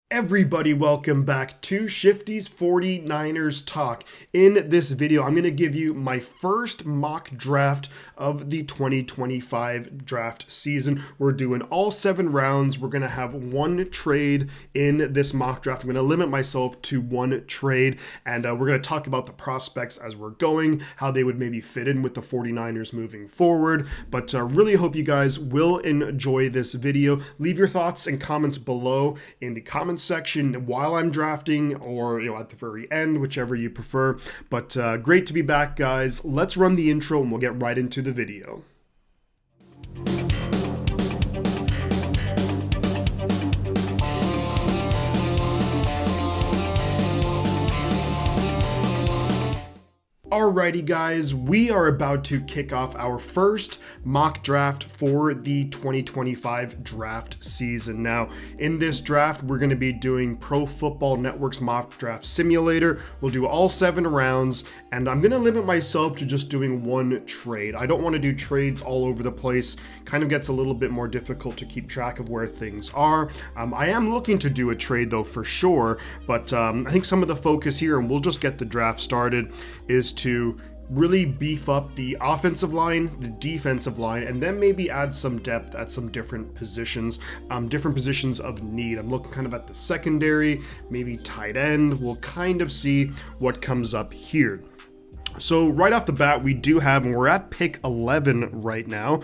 Everybody, welcome back to Shifty's 49ers Talk. In this video, I'm going to give you my first mock draft of the 2025 draft season. We're doing all 7 rounds. We're going to have one trade in this mock draft. I'm going to limit myself to one trade, and we're going to talk about the prospects as we're going, how they would maybe fit in with the 49ers moving forward. But really hope you guys will enjoy this video. Leave your thoughts and comments below in the comments section while I'm drafting, or at the very end, whichever you prefer. But great to be back, guys. Let's run the intro and we'll get right into the video. Alrighty guys, we are about to kick off our first mock draft for the 2025 draft season. Now, in this draft, we're going to be doing Pro Football Network's mock draft simulator. We'll do all 7 rounds, and I'm going to limit myself to just doing one trade. I don't want to do trades all over the place. Kind of gets a little bit more difficult to keep track of where things are. I am looking to do a trade though for sure, but I think some of the focus here, and we'll just get the draft started, is to really beef up the offensive line, the defensive line, and then maybe add some depth at some different positions of need. I'm looking kind of at the secondary, maybe tight end. We'll kind of see what comes up here. So right off the bat, we do have, and we're at pick 11 right now,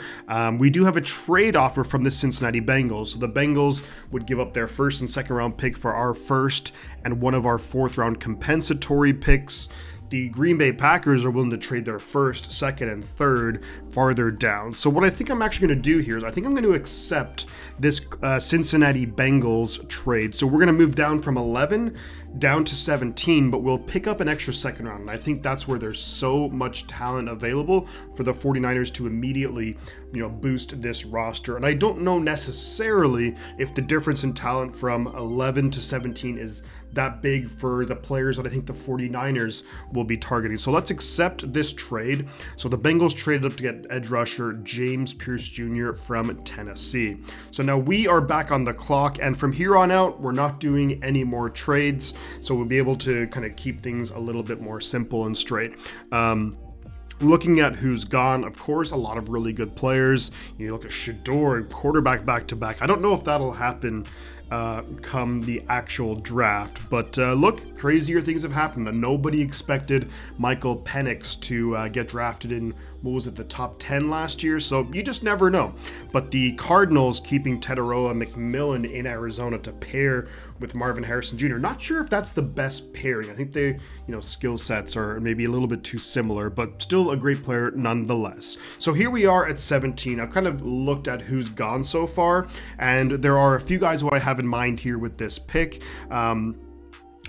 we do have a trade offer from the Cincinnati Bengals. So the Bengals would give up their first and second round pick for our first and one of our fourth round compensatory picks. The Green Bay Packers are willing to trade their first, second, and third farther down. So what I think I'm actually going to do here is I think I'm going to accept this Cincinnati Bengals trade. So we're going to move down from 11 down to 17, but we'll pick up an extra second round. And I think that's where there's so much talent available for the 49ers to immediately, boost this roster. And I don't know necessarily if the difference in talent from 11 to 17 is that big for the players that I think the 49ers will be targeting. So let's accept this trade. So the Bengals traded up to get edge rusher James Pierce Jr. from Tennessee. So now we are back on the clock, and from here on out, we're not doing any more trades. So we'll be able to kind of keep things a little bit more simple and straight. Looking at who's gone, of course, a lot of really good players. You look at Shador, quarterback back-to-back. I don't know if that'll happen come the actual draft, but look, crazier things have happened. Nobody expected Michael Penix to get drafted in, the top 10 last year, so you just never know. But the Cardinals keeping Teteroa McMillan in Arizona to pair with Marvin Harrison Jr. Not sure if that's the best pairing. I think they, skill sets are maybe a little bit too similar, but still a great player nonetheless. So here we are at 17. I've kind of looked at who's gone so far, and there are a few guys who I have in mind here with this pick.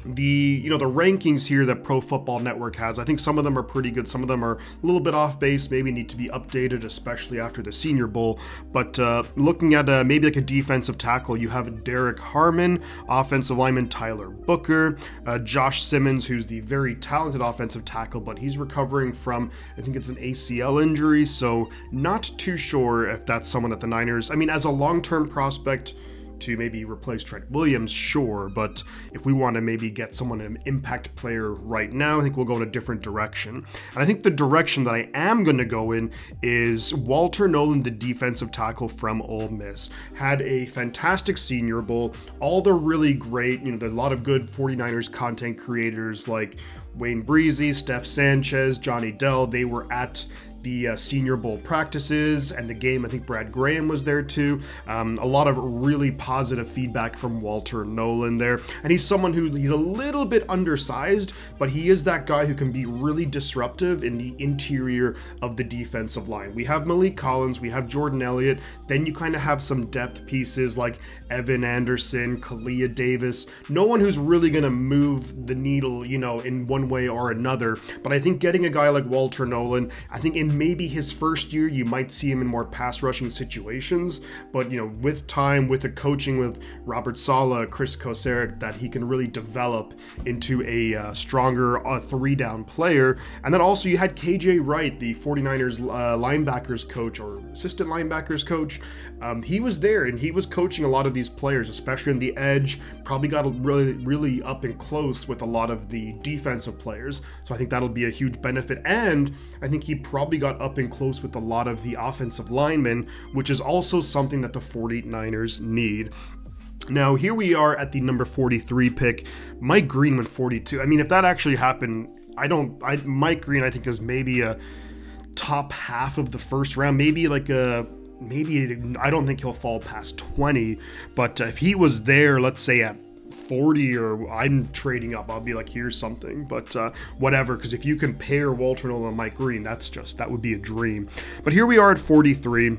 The rankings here that Pro Football Network has, I think some of them are pretty good. Some of them are a little bit off base, maybe need to be updated, especially after the Senior Bowl. But looking at maybe like a defensive tackle, you have Derek Harmon, offensive lineman Tyler Booker, Josh Simmons, who's the very talented offensive tackle, but he's recovering from, I think it's an ACL injury, so not too sure if that's someone that the Niners, as a long-term prospect to maybe replace Trent Williams, sure, but if we want to maybe get someone, an impact player right now, I think we'll go in a different direction. And I think the direction that I am going to go in is Walter Nolan, the defensive tackle from Ole Miss. Had a fantastic Senior Bowl, all the really great, there's a lot of good 49ers content creators like Wayne Breezy, Steph Sanchez, Johnny Dell. They were at the Senior Bowl practices and the game. I think Brad Graham was there too. A lot of really positive feedback from Walter Nolan there. And he's someone he's a little bit undersized, but he is that guy who can be really disruptive in the interior of the defensive line. We have Malik Collins, we have Jordan Elliott, then you kind of have some depth pieces like Evan Anderson, Kalia Davis. No one who's really going to move the needle, in one way or another. But I think getting a guy like Walter Nolan, I think in maybe his first year, you might see him in more pass rushing situations, but with time, with the coaching with Robert Saleh, Chris Kocurek, that he can really develop into a stronger 3-down player. And then also you had KJ Wright, the 49ers linebackers coach or assistant linebackers coach. He was there and he was coaching a lot of these players, especially on the edge, probably got really up and close with a lot of the defensive players. So I think that'll be a huge benefit. And I think he probably got up and close with a lot of the offensive linemen, which is also something that the 49ers need. Now, here we are at the number 43 pick. Mike Green went 42. I mean, if that actually happened, Mike Green, I think, is maybe a top half of the first round, maybe I don't think he'll fall past 20, but if he was there, let's say at 40, or I'm trading up, I'll be like, here's something, but whatever, because if you can pair Walter Nolan and Mike Green, that would be a dream. But here we are at 43,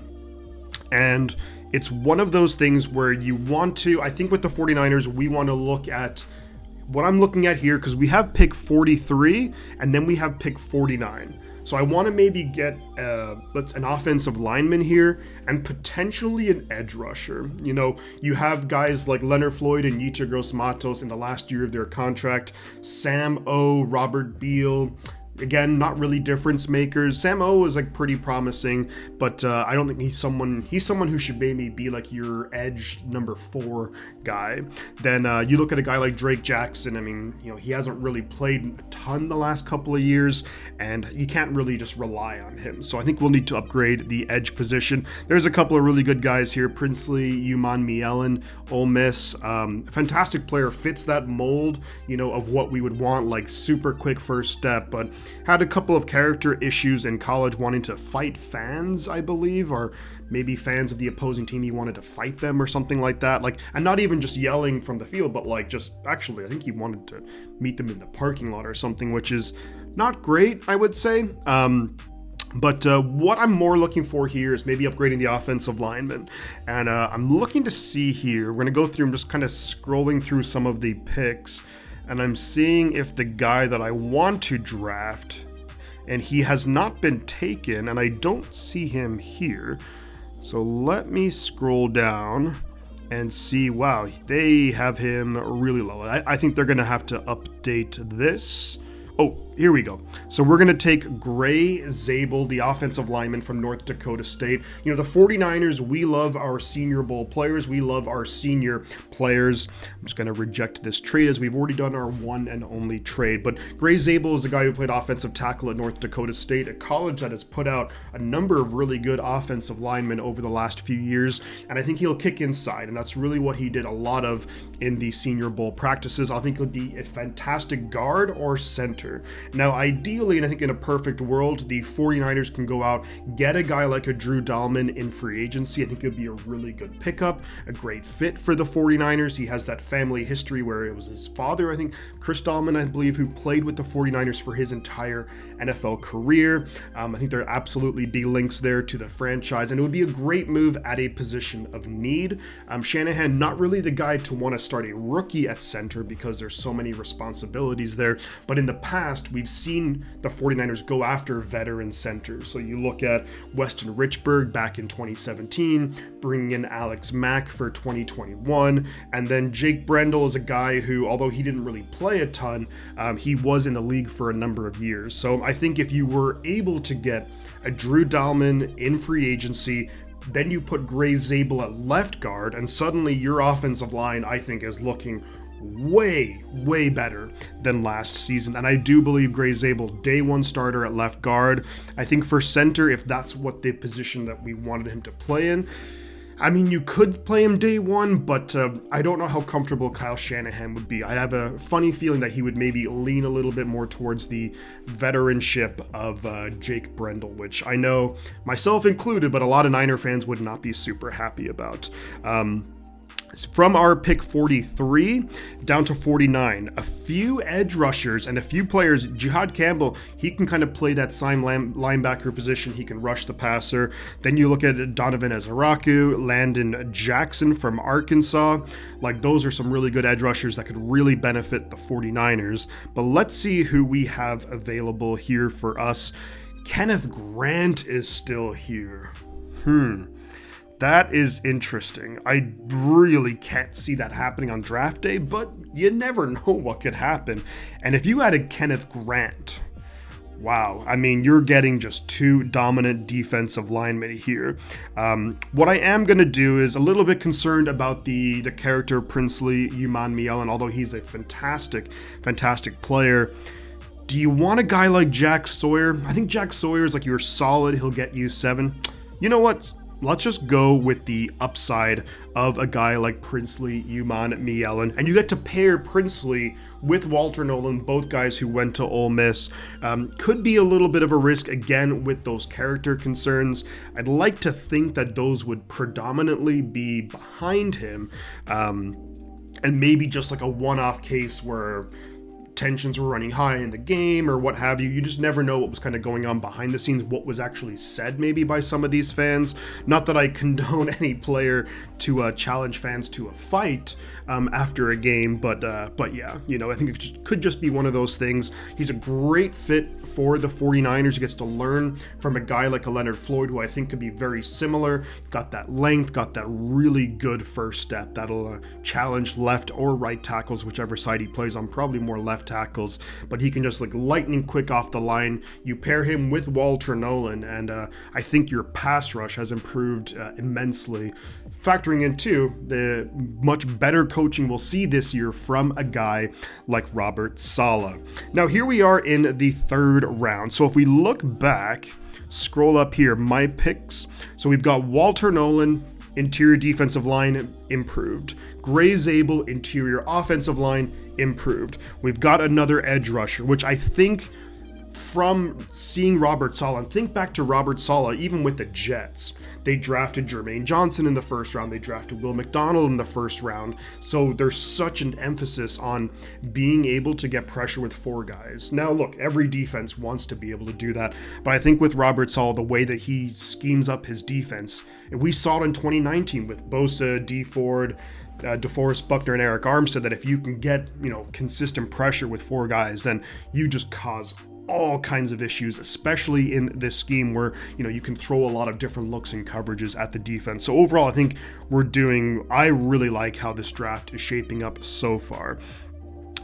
and it's one of those things where you want to, I think with the 49ers, we want to look at what I'm looking at here, because we have pick 43, and then we have pick 49. So I want to maybe get an offensive lineman here and potentially an edge rusher. You have guys like Leonard Floyd and Yetur Gross-Matos in the last year of their contract, Sam O, Robert Beal. Again, not really difference makers. Sam O is pretty promising, but I don't think he's someone who should maybe be like your edge number 4 guy. Then you look at a guy like Drake Jackson. I mean, he hasn't really played a ton the last couple of years, and you can't really just rely on him. So I think we'll need to upgrade the edge position. There's a couple of really good guys here. Princely Umanmielen, Ole Miss. Fantastic player, fits that mold, of what we would want, like super quick first step, but had a couple of character issues in college, wanting to fight fans, I believe, or maybe fans of the opposing team. He wanted to fight them or something like that. And not even just yelling from the field, but I think he wanted to meet them in the parking lot or something, which is not great, I would say. But what I'm more looking for here is maybe upgrading the offensive lineman. And I'm looking to see here, we're going to go through, I'm just kind of scrolling through some of the picks, and I'm seeing if the guy that I want to draft, and he has not been taken, and I don't see him here. So let me scroll down and see, wow, they have him really low. I think they're going to have to update this. Oh, here we go. So we're going to take Gray Zabel, the offensive lineman from North Dakota State. The 49ers, we love our Senior Bowl players. We love our senior players. I'm just going to reject this trade, as we've already done our one and only trade. But Gray Zabel is the guy who played offensive tackle at North Dakota State, a college that has put out a number of really good offensive linemen over the last few years. And I think he'll kick inside, and that's really what he did a lot of in the Senior Bowl practices. I think he'll be a fantastic guard or center. Now, ideally, and I think in a perfect world, the 49ers can go out, get a guy like a Drew Dahlman in free agency. I think it would be a really good pickup, a great fit for the 49ers. He has that family history where it was his father, I think, Chris Dahlman, I believe, who played with the 49ers for his entire NFL career. I think there'd absolutely be links there to the franchise, and it would be a great move at a position of need. Shanahan, not really the guy to want to start a rookie at center because there's so many responsibilities there, but in the past, we've seen the 49ers go after veteran centers. So you look at Weston Richburg back in 2017, bringing in Alex Mack for 2021, and then Jake Brendel is a guy who, although he didn't really play a ton, he was in the league for a number of years. So I think if you were able to get a Drew Dahlman in free agency, then you put Gray Zabel at left guard, and suddenly your offensive line, I think, is looking way better than last season. And I do believe Gray Zabel, day one starter at left guard. I think for center, if that's what the position that we wanted him to play in, I mean, you could play him day one, but I don't know how comfortable Kyle Shanahan would be. I have a funny feeling that he would maybe lean a little bit more towards the veteranship of Jake Brendel, which I know, myself included, but a lot of Niner fans would not be super happy about. From our pick 43 down to 49, a few edge rushers and a few players. Jihad Campbell, he can kind of play that side linebacker position. He can rush the passer. Then you look at Donovan Ezaraku, Landon Jackson from Arkansas. Those are some really good edge rushers that could really benefit the 49ers. But let's see who we have available here for us. Kenneth Grant is still here. That is interesting. I really can't see that happening on draft day, but you never know what could happen. And if you added Kenneth Grant, wow, I mean, you're getting just two dominant defensive linemen here. What I am going to do is a little bit concerned about the character Princely Umanmielen, although he's a fantastic player. Do you want a guy like Jack Sawyer? I think Jack Sawyer is like your solid, he'll get you 7. You know what? Let's just go with the upside of a guy like Princely Umanmielen, and you get to pair Princely with Walter Nolan, both guys who went to Ole Miss. Could be a little bit of a risk again with those character concerns. I'd like to think that those would predominantly be behind him, and maybe just like a one-off case where tensions were running high in the game or what have you. You just never know what was kind of going on behind the scenes, what was actually said maybe by some of these fans. Not that I condone any player to challenge fans to a fight after a game, but yeah, you know, I think it could just be one of those things. He's a great fit for the 49ers. He gets to learn from a guy like a Leonard Floyd, who I think could be very similar. Got that length, got that really good first step that'll challenge left or right tackles, whichever side he plays on, probably more left tackles, but he can just like lightning quick off the line. You pair him with Walter Nolan, and I think your pass rush has improved immensely. Factoring in too the much better coaching we'll see this year from a guy like Robert Saleh. Now here we are in the 3rd round. So if we look back, scroll up here, my picks. So we've got Walter Nolan, interior defensive line, improved. Gray Zabel, interior offensive line, improved. We've got another edge rusher, which I think from seeing Robert Saleh, and think back to Robert Saleh, even with the Jets, they drafted Jermaine Johnson in the 1st round, they drafted Will McDonald in the 1st round, so there's such an emphasis on being able to get pressure with 4 guys. Now look, every defense wants to be able to do that, but I think with Robert Saleh, the way that he schemes up his defense, and we saw it in 2019 with Bosa, D Ford, DeForest Buckner, and Eric Armstead, that if you can get, you know, consistent pressure with 4 guys, then you just cause all kinds of issues, especially in this scheme where, you know, you can throw a lot of different looks and coverages at the defense. So overall, I think I really like how this draft is shaping up so far.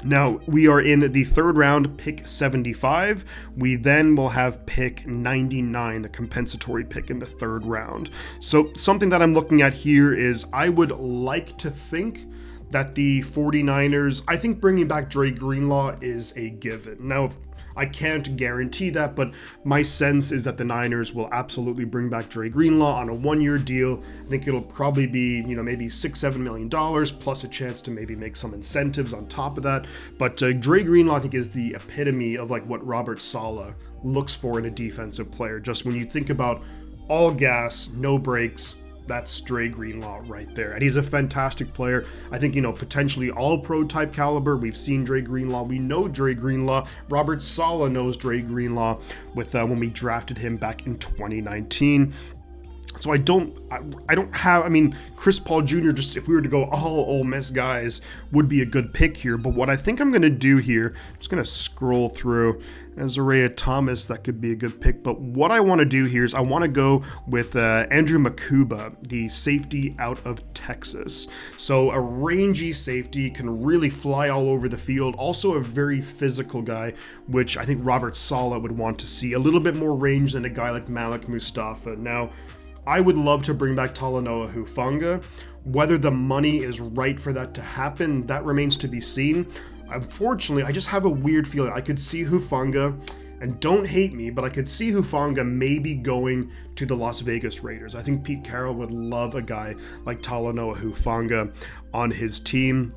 Now, we are in the 3rd round, pick 75. We then will have pick 99, the compensatory pick in the 3rd round. So something that I'm looking at here is I would like to think that the 49ers, I think bringing back Dre Greenlaw is a given. Now, I can't guarantee that, but my sense is that the Niners will absolutely bring back Dre Greenlaw on a 1-year deal. I think it'll probably be, you know, maybe $6-7 million plus a chance to maybe make some incentives on top of that. But Dre Greenlaw, I think, is the epitome of like what Robert Saleh looks for in a defensive player. Just when you think about all gas, no brakes, that's Dre Greenlaw right there. And he's a fantastic player. I think, you know, potentially all-pro type caliber. We've seen Dre Greenlaw. We know Dre Greenlaw. Robert Saleh knows Dre Greenlaw with when we drafted him back in 2019. So I don't have, I mean, Chris Paul Jr., just if we were to go all Ole Miss guys, would be a good pick here. But what I think I'm going to do here, I'm just going to scroll through. Isaiah Thomas, that could be a good pick. But what I want to do here is I want to go with Andrew Makuba, the safety out of Texas. So a rangy safety, can really fly all over the field. Also a very physical guy, which I think Robert Saleh would want to see. A little bit more range than a guy like Malik Mustafa. Now, I would love to bring back Talanoa Hufanga. Whether the money is right for that to happen, that remains to be seen. Unfortunately, I just have a weird feeling. I could see Hufanga, and don't hate me, but I could see Hufanga maybe going to the Las Vegas Raiders. I think Pete Carroll would love a guy like Talanoa Hufanga on his team.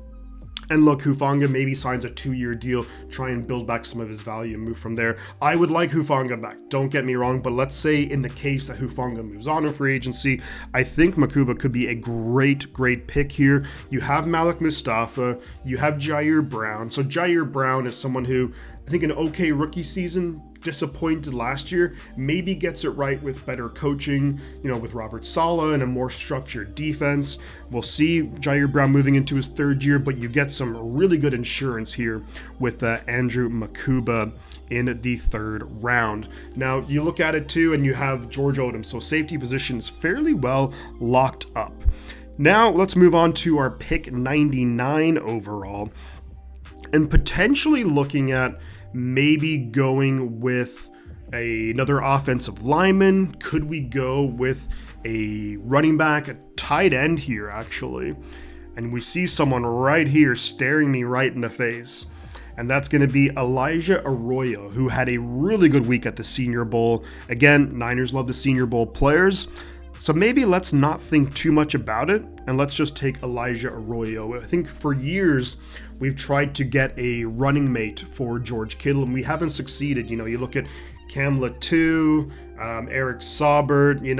And look, Hufanga maybe signs a 2-year deal, try and build back some of his value and move from there. I would like Hufanga back, don't get me wrong, but let's say in the case that Hufanga moves on to free agency, I think Makuba could be a great pick here. You have Malik Mustafa, you have Jair Brown. So Jair Brown is someone who, I think an okay rookie season, disappointed last year, maybe gets it right with better coaching, with Robert Saleh and a more structured defense. We'll see Jair Brown moving into his third year, but you get some really good insurance here with Andrew Makuba in the third round. Now, you look at it too, and you have George Odom, so safety position is fairly well locked up. Now, let's move on to our pick 99 overall, and potentially looking at maybe going with another offensive lineman. Could we go with a running back, a tight end here, actually? And we see someone right here staring me right in the face. And that's going to be Elijah Arroyo, who had a really good week at the Senior Bowl. Again, Niners love the Senior Bowl players. So maybe let's not think too much about it, and let's just take Elijah Arroyo. I think for years, we've tried to get a running mate for George Kittle, and we haven't succeeded. You look at Cam Latu, Eric Saubert, you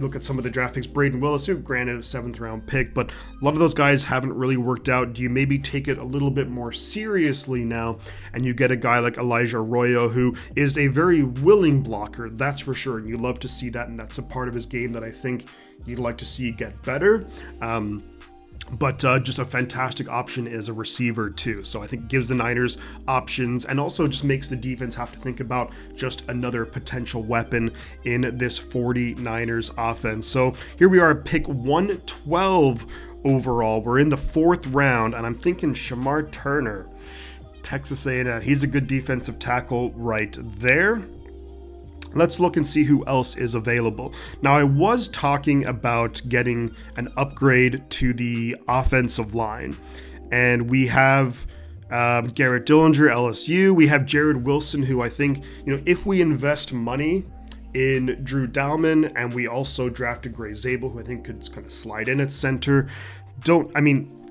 look at some of the draft picks, Braden Willis, who granted a 7th round pick, but a lot of those guys haven't really worked out. Do you maybe take it a little bit more seriously now, and you get a guy like Elijah Arroyo, who is a very willing blocker, that's for sure, and you love to see that, and that's a part of his game that I think you'd like to see get better. But just a fantastic option as a receiver too. So I think gives the Niners options, and also just makes the defense have to think about just another potential weapon in this 49ers offense. So here we are, pick 112 overall. We're in the 4th round, and I'm thinking Shamar Turner, Texas A&M. He's a good defensive tackle right there. Let's look and see who else is available. Now, I was talking about getting an upgrade to the offensive line, and we have Garrett Dillinger, LSU. We have Jared Wilson, who I think, if we invest money in Drew Dalman, and we also drafted Gray Zabel, who I think could kind of slide in at center,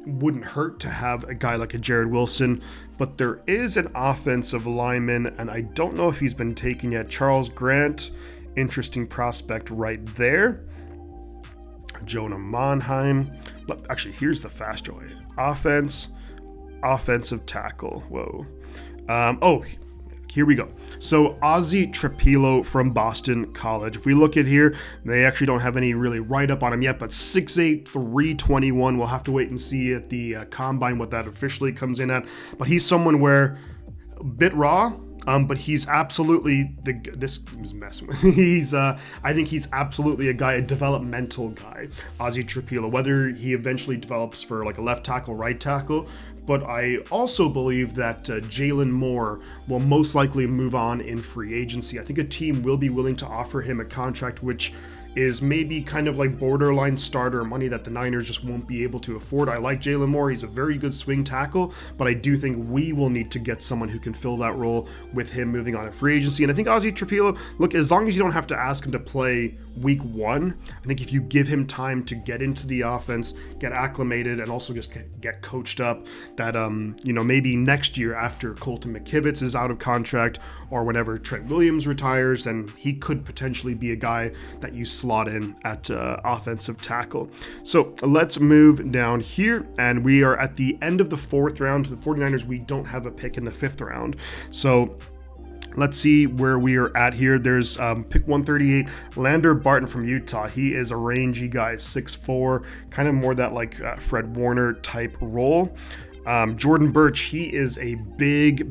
wouldn't hurt to have a guy like a Jared Wilson, but there is an offensive lineman, and I don't know if he's been taken yet. Charles Grant, interesting prospect right there. Jonah Monheim. Actually, here's the faster way. Offensive tackle. Whoa. Here we go. So Ozzie Trapilo from Boston College. If we look at here, they actually don't have any really write-up on him yet, but 6'8", 321. We'll have to wait and see at the combine what that officially comes in at. But he's someone where a bit raw, but he's absolutely this is messing with. I think he's absolutely a developmental guy, Ozzie Trapilo. Whether he eventually develops for like a left tackle, right tackle. But I also believe that Jalen Moore will most likely move on in free agency. I think a team will be willing to offer him a contract which is maybe kind of like borderline starter money that the Niners just won't be able to afford. I like Jalen Moore. He's a very good swing tackle, but I do think we will need to get someone who can fill that role with him moving on in free agency. And I think Ozzie Trapilo, look, as long as you don't have to ask him to play week 1, I think if you give him time to get into the offense, get acclimated, and also just get coached up, that, maybe next year after Colton McKivitz is out of contract or whenever Trent Williams retires, then he could potentially be a guy that you slot in at offensive tackle. So let's move down here, and we are at the end of the 4th round. The 49ers, we don't have a pick in the 5th round. So let's see where we are at here. There's pick 138, Lander Barton from Utah. He is a rangy guy, 6'4", kind of more that like Fred Warner type role. Jordan Birch, he is a big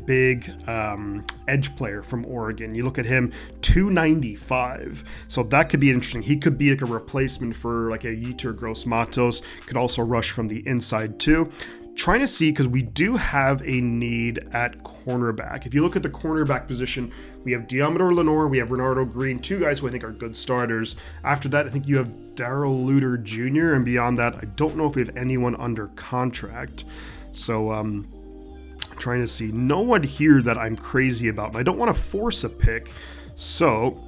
edge player from Oregon. You look at him, 295. So that could be interesting. He could be like a replacement for like a Yetur Gross-Matos. Could also rush from the inside too. Trying to see, because we do have a need at cornerback. If you look at the cornerback position, we have Diamador Lenore, we have Renardo Green, 2 guys who I think are good starters. After that, I think you have Darrell Luter Jr., and beyond that, I don't know if we have anyone under contract. So trying to see, no one here that I'm crazy about, and I don't want to force a pick. So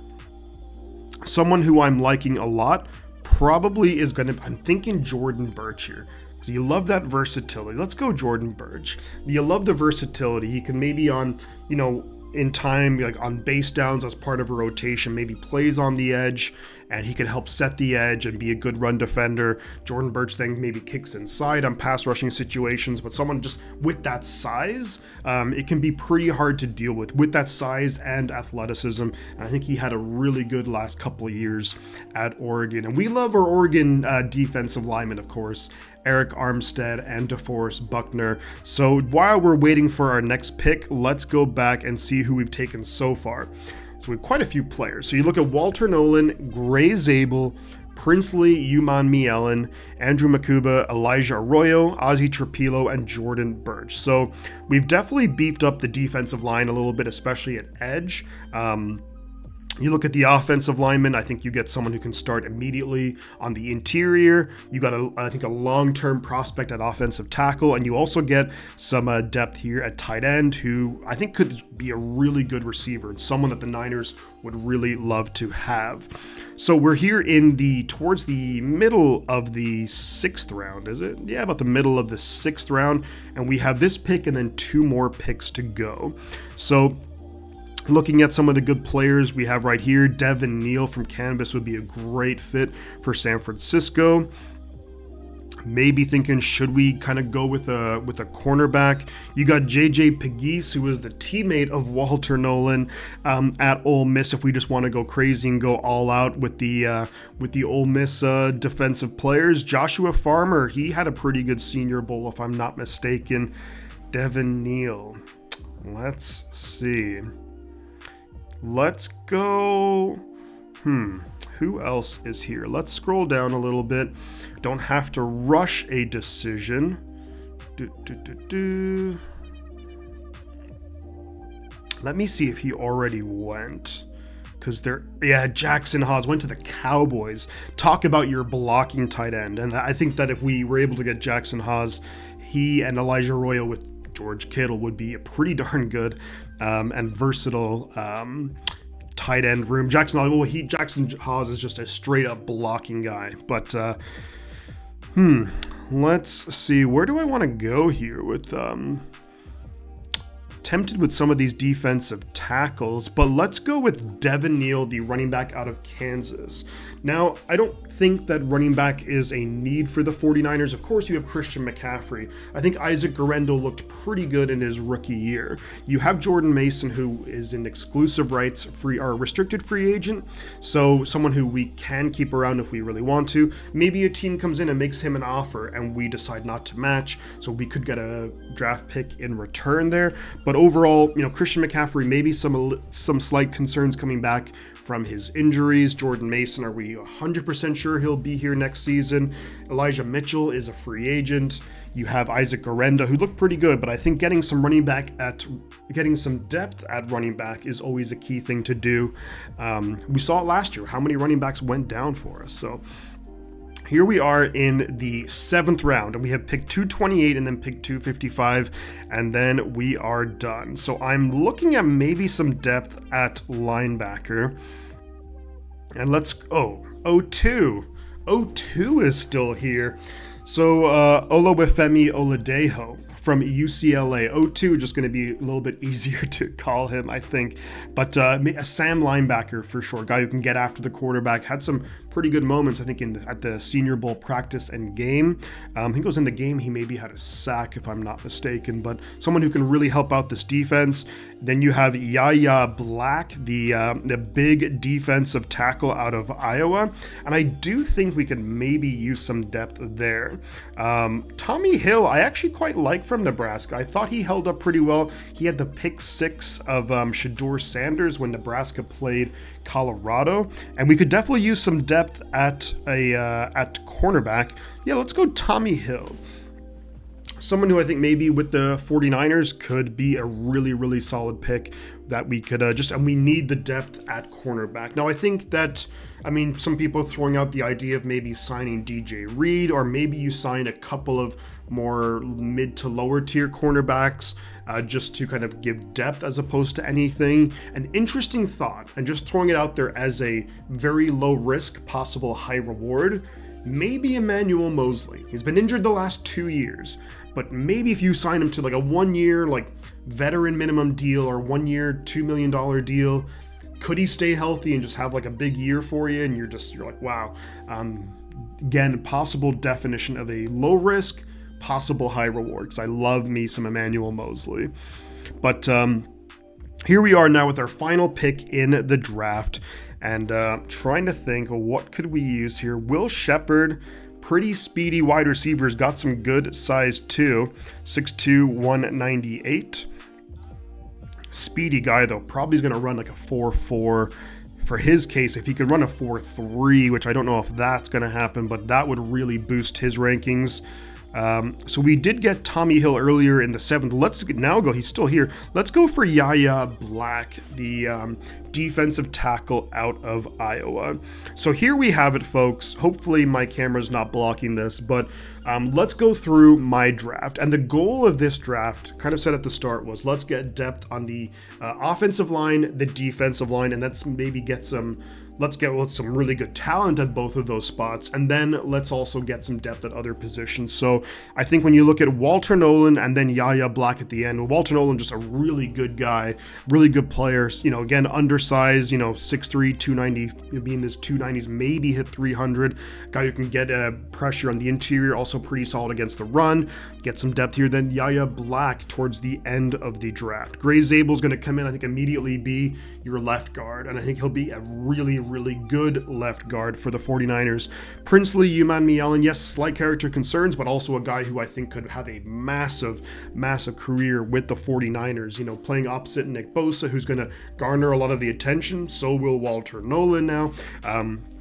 someone who I'm liking a lot probably is I'm thinking Jordan Birch here. So you love that versatility. Let's go Jordan Birch. You love the versatility. He can maybe on, in time, like on base downs as part of a rotation, maybe plays on the edge and he can help set the edge and be a good run defender. Jordan Birch then maybe kicks inside on pass rushing situations, but someone just with that size, it can be pretty hard to deal with that size and athleticism. And I think he had a really good last couple of years at Oregon. And we love our Oregon defensive linemen, of course, Eric Armstead and DeForest Buckner. So while we're waiting for our next pick, let's go back and see who we've taken so far. So we have quite a few players. So you look at Walter Nolan, Gray Zabel, Princely Umanmielen, Andrew Makuba, Elijah Arroyo, Ozzie Trapilo, and Jordan Birch. So we've definitely beefed up the defensive line a little bit, especially at edge. You look at the offensive lineman, I think you get someone who can start immediately on the interior. You got, I think, a long-term prospect at offensive tackle, and you also get some depth here at tight end, who I think could be a really good receiver and someone that the Niners would really love to have. So we're here towards the middle of the 6th round, is it? Yeah, about the middle of the 6th round, and we have this pick and then 2 more picks to go. So looking at some of the good players we have right here, Devin Neal from Canvas would be a great fit for San Francisco. Maybe thinking, should we kind of go with a cornerback? You got JJ Pegues, who is the teammate of Walter Nolan at Ole Miss. If we just want to go crazy and go all out with the Ole Miss defensive players, Joshua Farmer, he had a pretty good Senior Bowl, if I'm not mistaken. Devin Neal. Let's see. Let's go. Who else is here? Let's scroll down a little bit. Don't have to rush a decision. Let me see if he already went. Because Jackson Haas went to the Cowboys. Talk about your blocking tight end. And I think that if we were able to get Jackson Haas, he and Elijah Arroyo with George Kittle would be a pretty darn good and versatile tight end room. Jackson Haas is just a straight up blocking guy. But let's see. Where do I want to go here with tempted with some of these defensive tackles, but let's go with Devin Neal, the running back out of Kansas. Now, I don't think that running back is a need for the 49ers. Of course, you have Christian McCaffrey. I think Isaac Guerendo looked pretty good in his rookie year. You have Jordan Mason, who is an exclusive rights free or restricted free agent, so someone who we can keep around if we really want to. Maybe a team comes in and makes him an offer and we decide not to match, so we could get a draft pick in return there. But overall, Christian McCaffrey, maybe some slight concerns coming back from his injuries. Jordan Mason, are we 100% sure he'll be here next season? Elijah Mitchell is a free agent. You have Isaac Guerendo, who looked pretty good, but I think getting some depth at running back is always a key thing to do. We saw it last year, how many running backs went down for us. So here we are in the 7th round, and we have pick 228 and then pick 255, and then we are done. So I'm looking at maybe some depth at linebacker. And let's, O2 is still here. So Olawefemi Oladejo from UCLA. O2 just going to be a little bit easier to call him, I think. But a Sam linebacker for sure. Guy who can get after the quarterback. Had some pretty good moments, I think, at the Senior Bowl practice and game. I think it was in the game he maybe had a sack, if I'm not mistaken. But someone who can really help out this defense. Then you have Yahya Black, the big defensive tackle out of Iowa. And I do think we can maybe use some depth there. Tommy Hill, I actually quite like from Nebraska. I thought he held up pretty well. He had the pick 6 of Shedeur Sanders when Nebraska played Colorado, and we could definitely use some depth at cornerback. Yeah, let's go Tommy Hill. Someone who I think maybe with the 49ers could be a really, really solid pick that we could and we need the depth at cornerback. Now, I think that, some people are throwing out the idea of maybe signing DJ Reed, or maybe you sign a couple of more mid to lower tier cornerbacks just to kind of give depth as opposed to anything. An interesting thought, and just throwing it out there as a very low risk, possible high reward. Maybe Emmanuel Mosley. He's been injured the last 2 years, but maybe if you sign him to like a 1 year, like veteran minimum deal, or 1 year, $2 million deal, Could he stay healthy and just have like a big year for you? And you're like, wow. Again, possible definition of a low risk, possible high reward, because I love me some Emmanuel Mosley. But here we are now with our final pick in the draft, and trying to think, what could we use here? Will Shepard, pretty speedy wide receivers, got some good size too. 6'2", 198. Speedy guy though, probably is going to run like a 4.4. For his case, if he could run a 4.3, which I don't know if that's going to happen, but that would really boost his rankings. So we did get Tommy Hill earlier in the 7th. Let's now go. He's still here. Let's go for Yahya Black, the defensive tackle out of Iowa. So here we have it, folks. Hopefully my camera's not blocking this, but let's go through my draft. And the goal of this draft, kind of said at the start, was let's get depth on the offensive line, the defensive line, and let's maybe get some really good talent at both of those spots, and then let's also get some depth at other positions. So I think when you look at Walter Nolan and then Yahya Black at the end, Walter Nolan, just a really good guy, really good player, again, undersized, 6'3", 290, being this 290s, maybe hit 300, guy who can get pressure on the interior, also pretty solid against the run, get some depth here. Then Yahya Black towards the end of the draft. Gray Zabel's going to come in, I think, immediately be your left guard, and I think he'll be a really good left guard for the 49ers. Princely Uman-Mielen, yes, slight character concerns, but also a guy who I think could have a massive career with the 49ers, playing opposite Nick Bosa, who's going to garner a lot of the attention. So will Walter Nolan now.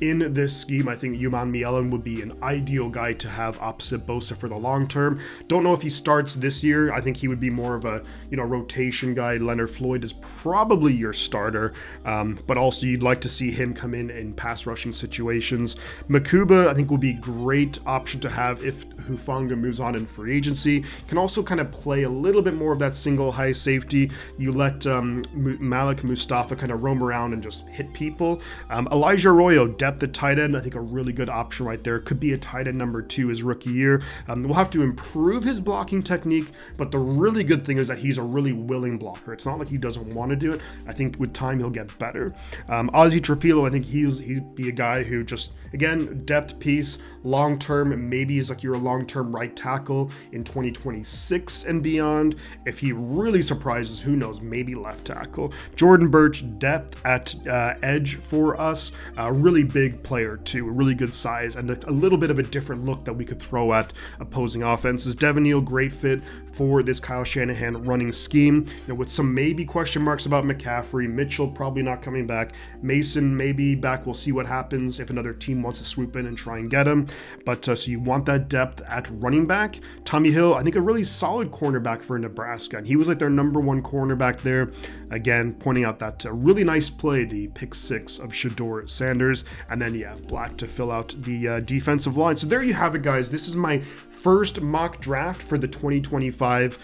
In this scheme, I think Uman-Mielen would be an ideal guy to have opposite Bosa for the long term. Don't know if he starts this year. I think he would be more of a rotation guy. Leonard Floyd is probably your starter, but also you'd like to see him come in pass rushing situations. Makuba, I think, will be a great option to have if Hufanga moves on in free agency. Can also kind of play a little bit more of that single high safety. You let Malik Mustafa kind of roam around and just hit people. Elijah Arroyo, depth at tight end, I think a really good option right there. Could be a tight end number 2 his rookie year. We'll have to improve his blocking technique, but the really good thing is that he's a really willing blocker. It's not like he doesn't want to do it. I think with time he'll get better. Ozzy Trapilo, I think he'd be a guy who just, again, depth piece, long term, maybe is like your long-term right tackle in 2026 and beyond. If he really surprises, who knows, maybe left tackle. Jordan Birch, depth at edge for us, a really big player too, a really good size, and a little bit of a different look that we could throw at opposing offenses. Devin Neal, great fit for this Kyle Shanahan running scheme, with some maybe question marks about McCaffrey. Mitchell probably not coming back. Mason maybe back. We'll see what happens if another team wants to swoop in and try and get him. But so you want that depth at running back. Tommy Hill, I think a really solid cornerback for Nebraska, and he was like their number 1 cornerback there. Again, pointing out that really nice play, the pick 6 of Shedeur Sanders, and then Black to fill out the defensive line. So there you have it, guys. This is my first mock draft for the 2025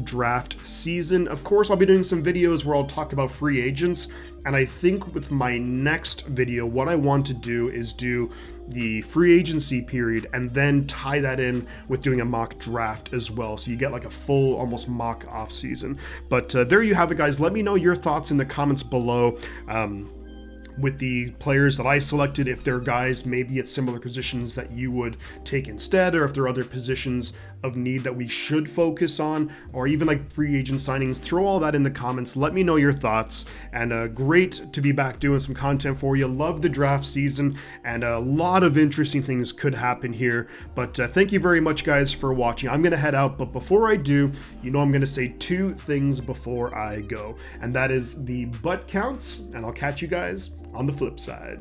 draft season. Of course, I'll be doing some videos where I'll talk about free agents, and I think with my next video, what I want to do is do the free agency period and then tie that in with doing a mock draft as well, so you get like a full almost mock off season. But there you have it, guys. Let me know your thoughts in the comments below. With the players that I selected, if there are guys maybe at similar positions that you would take instead, or if there are other positions of need that we should focus on, or even like free agent signings, throw all that in the comments. Let me know your thoughts, and great to be back doing some content for you. Love the draft season, and a lot of interesting things could happen here. But thank you very much, guys, for watching. I'm going to head out, but before I do, I'm going to say 2 things before I go, and that is the butt counts, and I'll catch you guys on the flip side.